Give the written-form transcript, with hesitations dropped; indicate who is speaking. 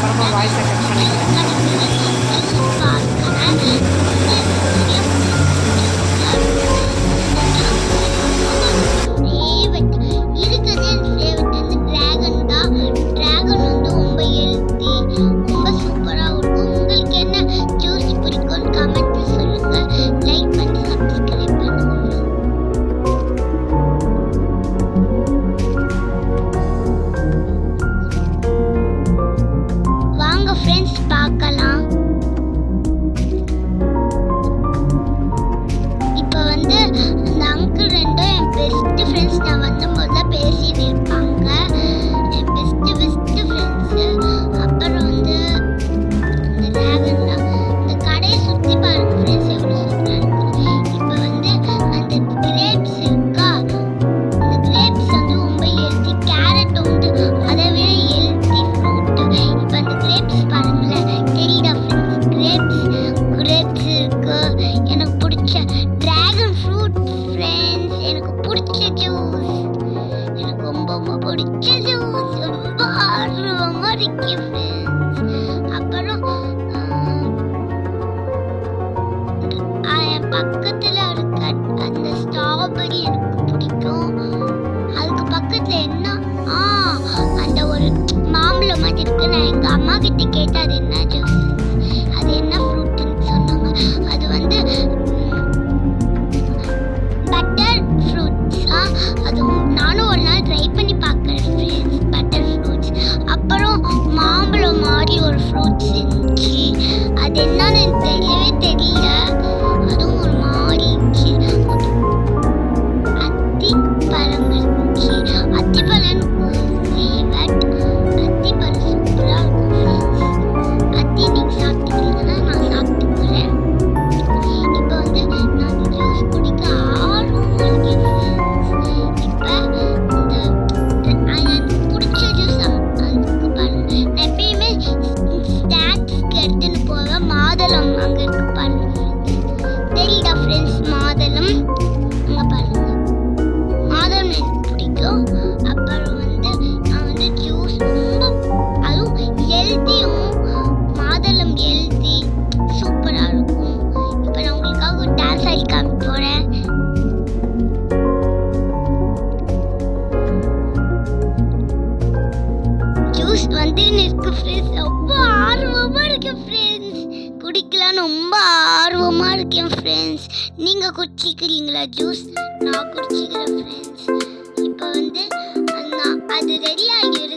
Speaker 1: அப்புறமா வாய்ஸை கட் பண்ணிக்கிறேன்.
Speaker 2: பக்கத்துல இருக்க அந்த ஸ்ட்ராபெரி எனக்கு பிடிக்கும். அதுக்கு பக்கத்துல என்ன அந்த ஒரு மாம்பழம் மாதிரி இருக்கு. நான் எங்க அம்மா கிட்ட கேட்டேன் அது என்ன ஜூஸ், அது என்ன ஃப்ரூட்னு சொன்னாங்க. அது வந்து பட்டர் ஃப்ரூட்ஸ். அது நானும் ஒரு நாள் ட்ரை பண்ணி பார்க்குறேன் ஃப்ரெண்ட்ஸ், பட்டர் ஃப்ரூட்ஸ். அப்புறம் மாம்பழம் மாதிரி ஒரு ஃப்ரூட்ஸ் இருந்துச்சு, அது என்னன்னு எனக்கு தெரியவே தெரியல. அதுவும் ஒரு மாதிரி இருந்துச்சு. அத்திப்பழம் இருந்துச்சு. அத்திப்பழம் எனக்கு ஃபேவரட். அத்திப்பழம் சூப்பராக இருக்கும் ஃப்ரெண்ட்ஸ். அத்தி நீங்கள் சாப்பிட்டுக்கிறீங்கன்னா நான் சாப்பிட்டுக்கிறேன். இப்போ வந்து நான் ஜூஸ் குடிக்க ஆர்வமாக இருக்கேன் ஃப்ரெண்ட்ஸ். இப்போ இந்த எனக்கு பிடிச்ச ஜூஸ் அதுக்கு பாருங்க. நான் எப்பயுமே ஸ்நாக்ஸ்க்கு எடுத்துன்னு போவேன். மாதுளம் அங்கே இருக்கு பாருங்க ஃப்ரெண்ட்ஸ். தெரியுதா ஃப்ரெண்ட்ஸ் மாதுளம் அங்கே பாருங்க. மாதுளம் எனக்கு பிடிக்கும். அப்புறம் வந்து நான் வந்து ஜூஸ் ரொம்ப அதுவும் ஹெல்த்தியும், மாதுளம் ஹெல்த்தி சூப்பராக இருக்கும். இப்போ நான் உங்களுக்காக ஒரு டான்ஸ் ஆடி காமிக்க போகிறேன். ஜூஸ் வந்து இருக்கு ஃப்ரெண்ட்ஸ். ரொம்ப ஆர்வமாக இருக்கேன் ஃப்ரெண்ட்ஸ், குடிக்கலான்னு ரொம்ப ஆர்வமாக இருக்கேன் ஃப்ரெண்ட்ஸ். நீங்கள் குடிச்சிக்கிறீங்களா ஜூஸ்? நான் குடிச்சிக்கிறேன் ஃப்ரெண்ட்ஸ். இப்போ வந்து அது ரெடி ஆகிடும்.